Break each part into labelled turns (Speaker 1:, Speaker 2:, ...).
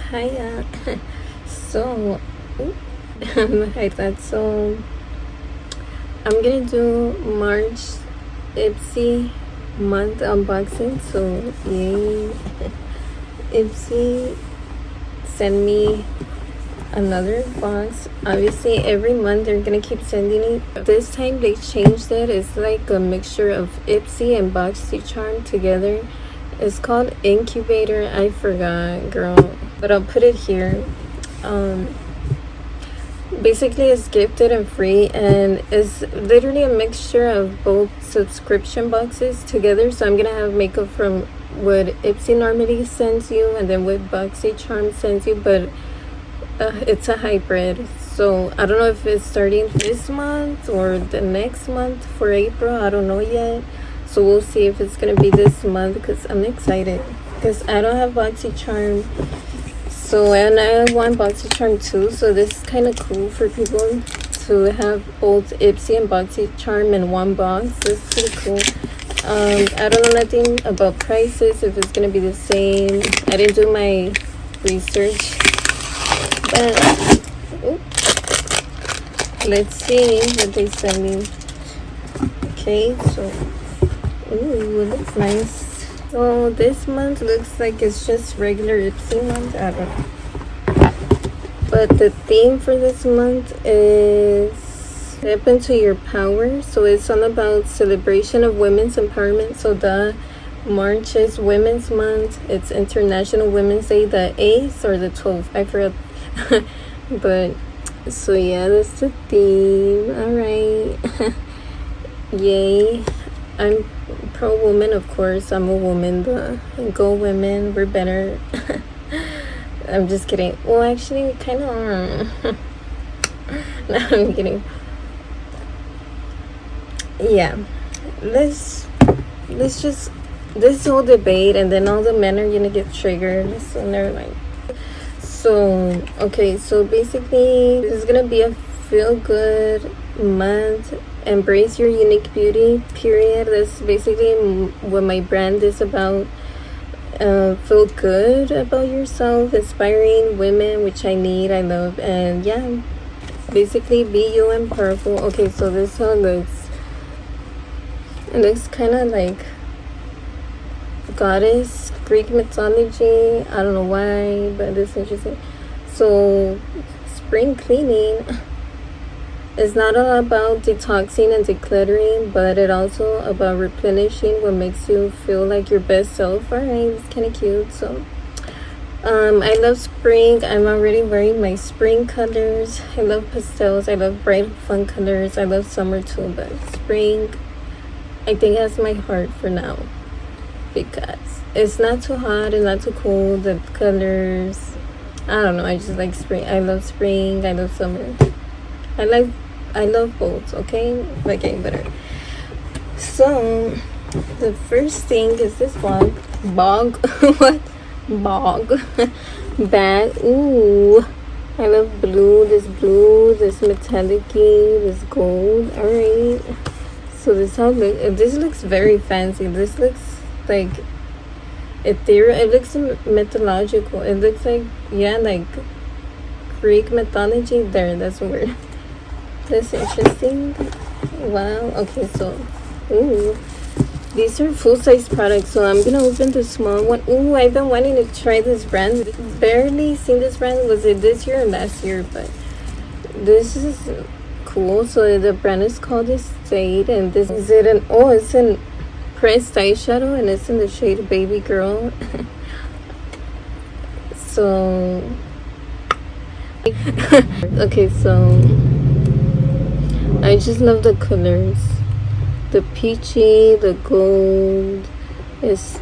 Speaker 1: Hiya. So, hi that. So, I'm gonna do March Ipsy month unboxing. So, yay! Ipsy send me another box. Obviously, every month they're gonna keep sending it. This time they changed it. It's like a mixture of Ipsy and Boxycharm together. It's called Incubator. I forgot, girl, but I'll put it here. Basically it's gifted and free, and it's literally a mixture of both subscription boxes together. So I'm gonna have makeup from what Ipsy normally sends you and then what Boxycharm sends you, but it's a hybrid. So I don't know if it's starting this month or the next month for April. I don't know yet. So we'll see if it's gonna be this month, because I'm excited because I don't have Boxycharm. So, and I want Boxycharm too. So this is kind of cool for people to have both Ipsy and Boxycharm in one box. This is pretty cool. I don't know nothing about prices, if it's gonna be the same. I didn't do my research, but let's see what they send me. Okay, so ooh, it looks nice. So this month looks like it's just regular Ipsy month. I don't know. But the theme for this month is Step Into Your Power. So it's all about celebration of women's empowerment. So the March is Women's Month. It's International Women's Day, the 8th or the 12th. I forgot. But so yeah, that's the theme. Alright. Yay. I'm pro woman, of course. I'm a woman, but go women, we're better. I'm just kidding. Well, actually, we kind of are. No, I'm kidding. Yeah, let's just this whole debate, and then all the men are gonna get triggered. So never mind. So okay, so basically, this is gonna be a feel-good month. Embrace your unique beauty, period. That's basically what my brand is about. Feel good about yourself, inspiring women, which I need, I love, and yeah, basically be you and powerful. Okay, so this is how it looks. It looks kind of like goddess, Greek mythology. I don't know why, but this is interesting. So spring cleaning. It's not all about detoxing and decluttering, but it also about replenishing what makes you feel like your best self. Alright, it's kind of cute. So I love spring. I'm already wearing my spring colors. I love pastels. I love bright fun colors. I love summer too, but spring I think has my heart for now, because it's not too hot and not too cold. The colors, I don't know, I just like spring. I love spring. I love summer. I love both, okay? Like getting better. So the first thing is this bog what bog bag. Ooh, I love blue, this metallic-y, this gold. All right, so this looks very fancy. This looks like ethereal. It looks mythological. It looks like, yeah, like Greek mythology. There, that's a word. That's interesting. Wow. Okay, so ooh, these are full-size products, so I'm gonna open the small one. Ooh, I've been wanting to try this brand. Barely seen this brand. Was it this year or last year? But this is cool. So the brand is called Estate, and this is it. And oh, it's in pressed eyeshadow, and it's in the shade Baby Girl. So okay, so I just love the colors. The peachy, the gold is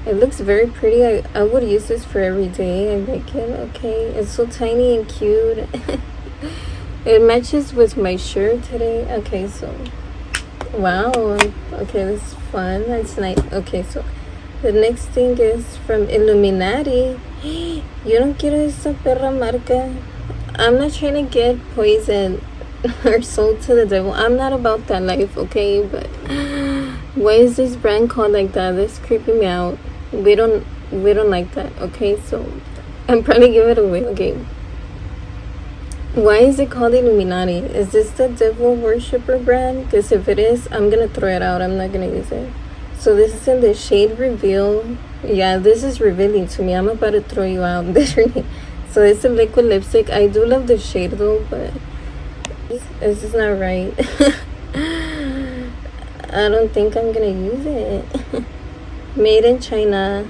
Speaker 1: it looks very pretty. I would use this for every day. I like it. Okay, it's so tiny and cute. It matches with my shirt today. Okay, so wow. Okay, this is fun. That's nice. Okay, so the next thing is from Illuminati. You don't quiero esa perra marca. I'm not trying to get poisoned or sold to the devil. I'm not about that life, okay? But why is this brand called like that? That's creeping me out. We don't we don't like that, okay? So I'm probably give it away. Okay, why is it called Illuminati? Is this the devil worshipper brand? Because if it is, I'm gonna throw it out. I'm not gonna use it. So this is in the shade Reveal. Yeah, this is revealing to me. I'm about to throw you out, literally. So it's a liquid lipstick. I do love the shade though, but this is not right. I don't think I'm gonna use it. Made in China.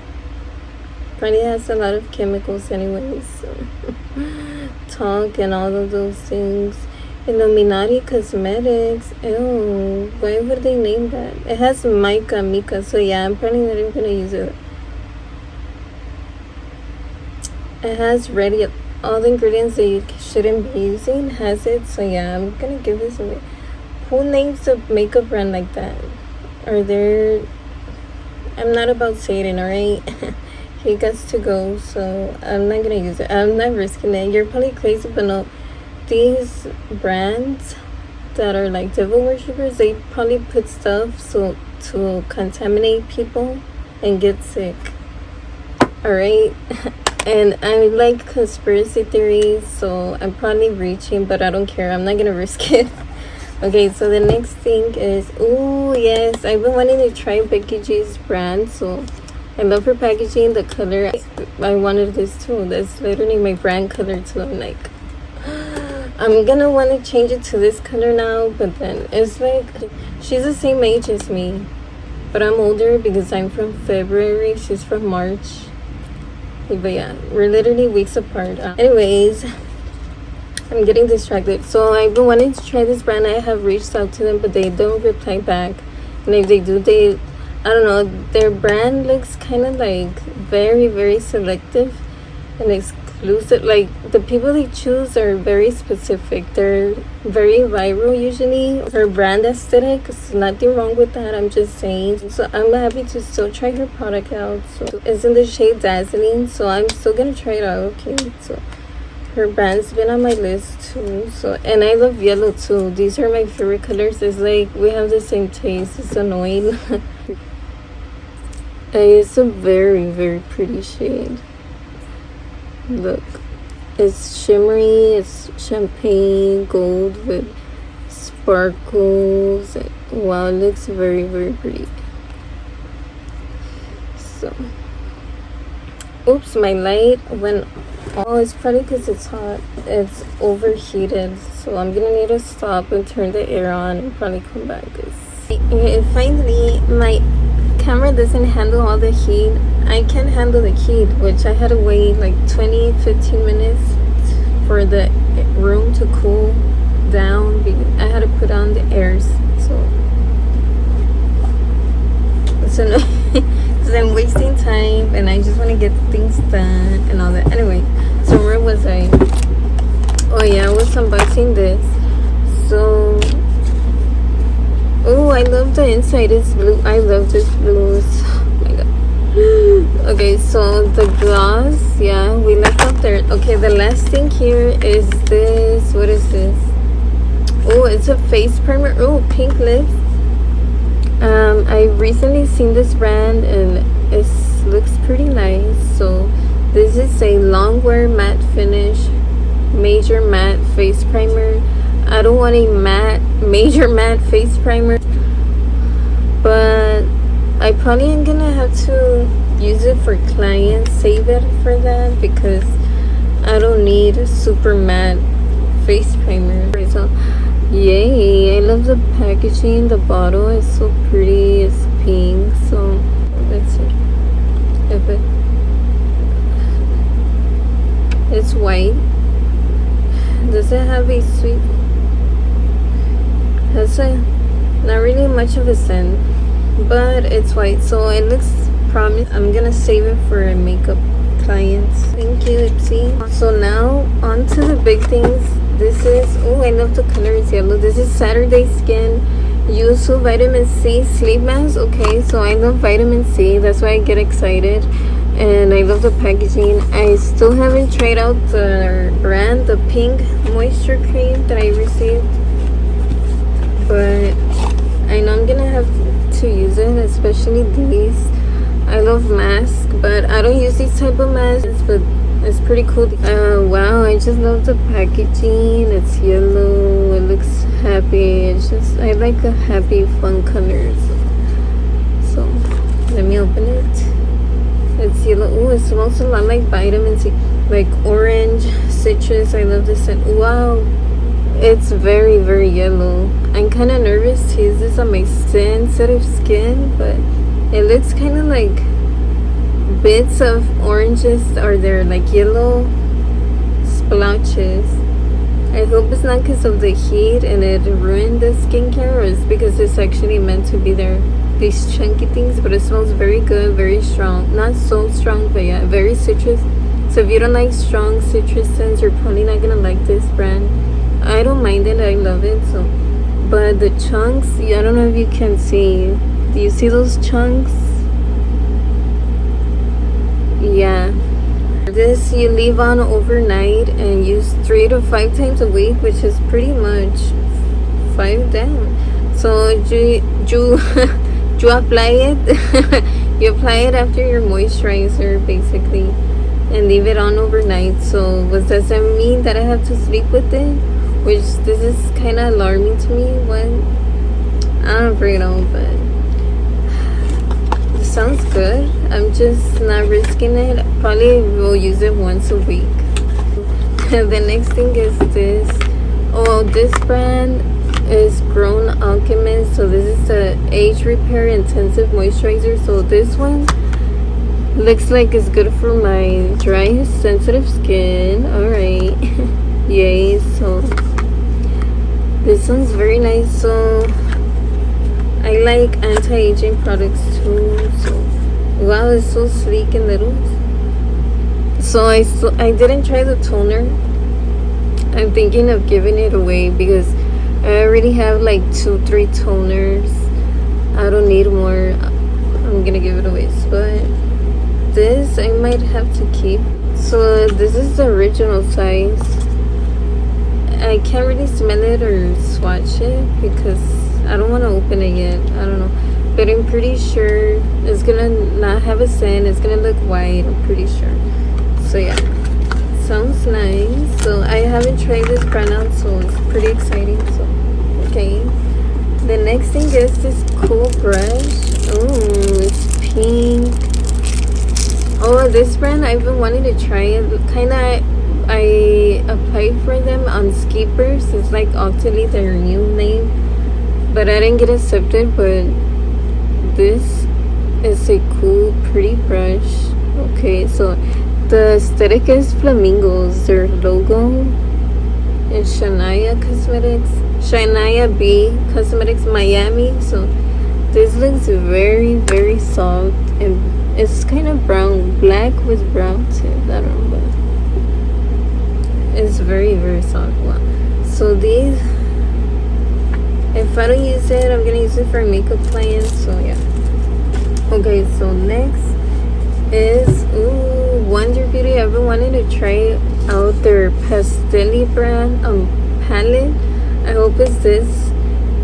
Speaker 1: Probably has a lot of chemicals anyways. So. Talk and all of those things. Illuminati Cosmetics. Ew, why would they name that? It has Mika, so yeah, I'm probably not even gonna use it. It has ready all the ingredients that you shouldn't be using, has it, so yeah, I'm gonna give this away. Who names a makeup brand like that? Are there... I'm not about Satan, alright? He gets to go, so I'm not gonna use it. I'm not risking it. You're probably crazy, but no, these brands that are like devil worshippers, they probably put stuff so to contaminate people and get sick. Alright. And I like conspiracy theories, so I'm probably reaching, but I don't care. I'm not gonna risk it. Okay, so the next thing is, oh yes, I've been wanting to try Becky G's brand. So I love her packaging, the color. I wanted this too. That's literally my brand color too. I'm like, I'm gonna want to change it to this color now, but then it's like, she's the same age as me, but I'm older because I'm from February, she's from March. But yeah, we're literally weeks apart. Anyways, I'm getting distracted. So I've been wanting to try this brand. I have reached out to them, but they don't reply back. And if they do, I don't know, their brand looks kind of like very, very selective and exclusive. Like the people they choose are very specific. They're very viral usually. Her brand aesthetic, there's nothing wrong with that, I'm just saying. So I'm happy to still try her product out. So it's in the shade Dazzling, so I'm still gonna try it out. Okay, so her brand's been on my list too. So, and I love yellow too. These are my favorite colors. It's like we have the same taste. It's annoying. It's a very, very pretty shade. Look, it's shimmery, it's champagne gold with sparkles. Wow, it looks very, very pretty. So, oops, my light went. Oh, it's probably because it's hot. It's overheated, so I'm gonna need to stop and turn the air on and probably come back. Okay, finally, my camera doesn't handle all the heat. I can't handle the heat, which I had to wait like 20-15 minutes for the room to cool down. I had to put on the airs, so it's annoying because I'm wasting time and I just want to get things done and all that. Anyway, so where was I? Oh yeah, I was unboxing this. So oh, I love the inside. It's blue. I love this blue. Oh my god. Okay, so the gloss, yeah, we left out there. Okay, the last thing here is this. What is this? Oh, it's a face primer. Oh, pink lips. I recently seen this brand and it looks pretty nice. So this is a long wear matte finish major matte face primer. I don't want a major matte face primer, but I probably am gonna have to use it for clients, save it for that, because I don't need a super matte face primer. So yay, I love the packaging. The bottle is so pretty, it's pink. So let's see if it's white. Does it have a sweet? Has a not really much of a scent, but it's white, so it looks promising. I'm gonna save it for makeup clients. Thank you, Ipsy. So now on to the big things. This is, oh, I love the color, it's yellow. This is Saturday Skin Yuzu Vitamin C Sleep Mask. Okay, so I love vitamin C, that's why I get excited. And I love the packaging. I still haven't tried out the brand, the pink moisture cream that I received, but I know I'm gonna have to use it, especially these. I love masks, mask, but I don't use these type of masks, but it's pretty cool. Wow, I just love the packaging. It's yellow, it looks happy. It's just, I like a happy, fun color. So let me open it. It's yellow. Oh, it smells a lot like vitamin C, like orange, citrus. I love this scent. Wow, it's very, very yellow. I'm kind of nervous to use this on my sensitive skin, but it looks kind of like bits of oranges are there, like yellow splotches. I hope it's not because of the heat and it ruined the skincare, or it's because it's actually meant to be there, these chunky things. But it smells very good, very strong. Not so strong, but yeah, very citrus. So if you don't like strong citrus scents, you're probably not gonna like this brand. I don't mind it, I love it. So, but the chunks, I don't know if you can see. Do you see those chunks? Yeah. This you leave on overnight and use 3 to 5 times a week, which is pretty much 5 down. So you apply it. You apply it after your moisturizer, basically, and leave it on overnight. So what does that mean? That I have to sleep with it? Which this is kind of alarming to me. What? I don't really know, but it sounds good. I'm just not risking it. Probably will use it once a week. The next thing is this. Oh, this brand is Grown Alchemist. So this is the age repair intensive moisturizer. So this one looks like it's good for my dry, sensitive skin. Alright. Yay. So this one's very nice. So I like anti-aging products too. So wow, it's so sleek and little. So I didn't try the toner. I'm thinking of giving it away because I already have like 2-3 toners. I don't need more. I'm gonna give it away. But this I might have to keep. So this is the original size. I can't really smell it or swatch it because I don't want to open it yet. I don't know, but I'm pretty sure it's gonna not have a scent. It's gonna look white, I'm pretty sure. So yeah, sounds nice. So I haven't tried this brand out, so it's pretty exciting. So okay, the next thing is this cool brush. Oh, it's pink. Oh, this brand I've been wanting to try it. I applied for them on Skeepers. It's like actually their new name, but I didn't get accepted. But this is a cool, pretty brush. Okay, so the aesthetic is flamingos. Their logo is Shania Cosmetics, Shania B Cosmetics Miami. So this looks very, very soft, and it's kind of brown, black with brown tip. I don't know, but it's very, very soft. Wow. So these, if I don't use it, I'm gonna use it for makeup clients. So yeah. Okay, so next is Wonder Beauty. I've been wanting to try out their Pastelli brand palette. I hope it's this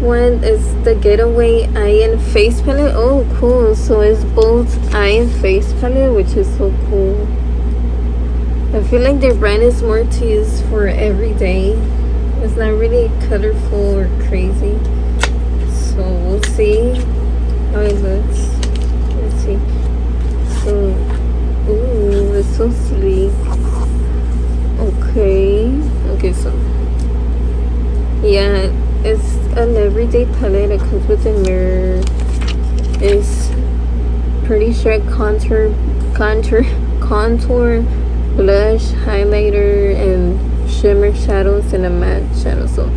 Speaker 1: one. Is the Getaway Eye and Face palette. Oh, cool. So it's both eye and face palette, which is so cool. I feel like their brand is more to use for every day. It's not really colorful or crazy. So we'll see how it looks. Let's see. So, ooh, it's so sleek. Okay, so yeah, it's an everyday palette. It comes with a mirror. It's pretty sure contour, blush, highlighter, and shimmer shadows, and a matte shadow. So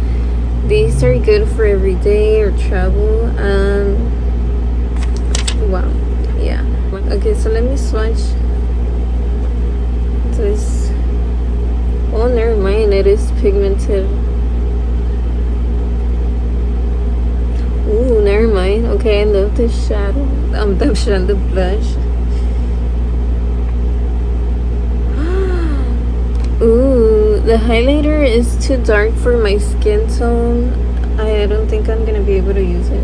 Speaker 1: these are good for every day or travel. Wow, yeah. Okay, so let me swatch this. Oh, never mind, it is pigmented. Ooh, never mind. Okay, I love this shadow. The blush. Ooh, the highlighter is too dark for my skin tone. I don't think I'm gonna be able to use it.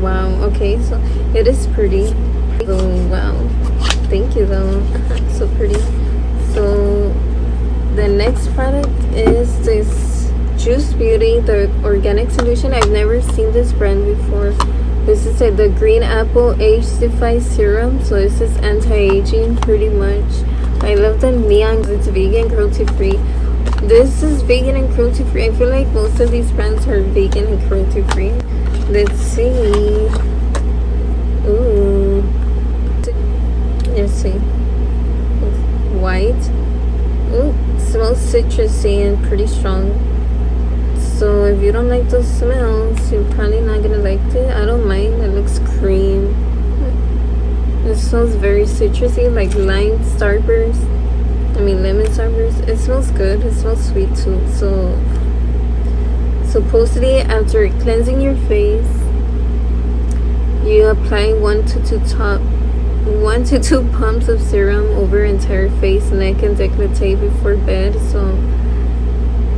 Speaker 1: Wow, okay, so it is pretty. Oh wow, thank you though. So pretty. So the next product is this Juice Beauty, the organic solution. I've never seen this brand before. This is the green apple age defy serum. So this is anti-aging pretty much. I love the neon. It's vegan, cruelty free. This is vegan and cruelty free. I feel like most of these brands are vegan and cruelty free. Let's see. Ooh. Let's see. White. Ooh, smells citrusy and pretty strong. So if you don't like those smells, you're probably not gonna like it. I don't mind. It looks cream. It smells very citrusy, like lime starburst. Lemon starburst. It smells good. It smells sweet too. So supposedly after cleansing your face, you apply 1 to 2 pumps of serum over entire face, neck, and décolleté before bed. So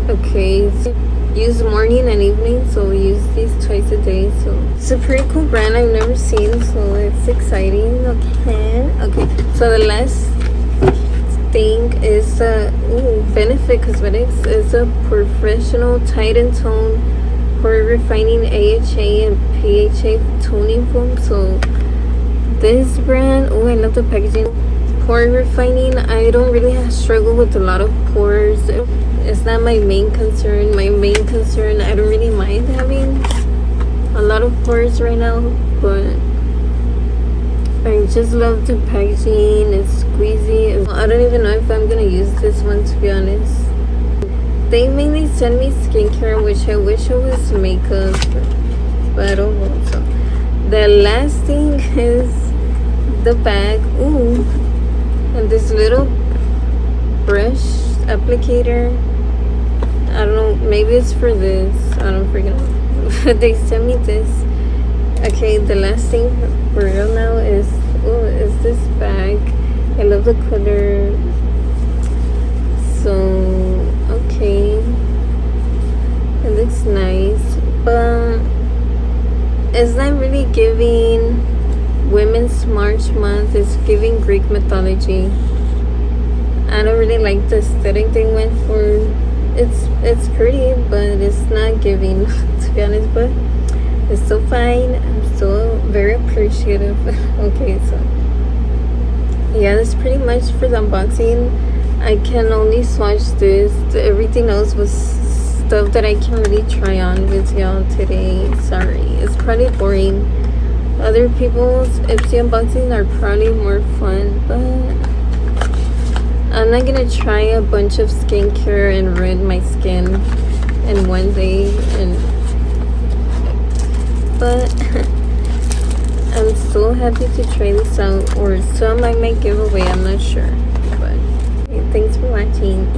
Speaker 1: okay, so use morning and evening. So use these twice a day. So it's a pretty cool brand I've never seen. So it's exciting. Okay. So the last thing is Benefit Cosmetics is a professional tight and tone pore refining AHA and PHA toning foam. So this brand, oh, I love the packaging. Pore refining, I don't really struggle with a lot of pores. It's not my main concern. My main concern, I don't really mind having a lot of pores right now, but I just love the packaging. It's squeezy. I don't even know if I'm gonna use this one, to be honest. They mainly send me skincare, which I wish it was makeup, but I don't know. So the last thing is the bag. Ooh, and this little brush applicator. I don't know, maybe it's for this. I don't freaking know. But they sent me this. Okay, the last thing for real now is this bag. I love the color. So okay, it looks nice, but it's not really giving Women's March month. It's giving Greek mythology. I don't really like the aesthetic they went for. It's pretty, but it's not giving, to be honest, but it's still fine. I'm still very appreciative. Okay, so yeah, that's pretty much for the unboxing. I can only swatch this. Everything else was stuff that I can't really try on with y'all today. Sorry, it's probably boring. Other people's Ipsy unboxing are probably more fun, but I'm not gonna try a bunch of skincare and ruin my skin in one day. But I'm so happy to try this out, or some I might give away. I'm not sure. But thanks for watching.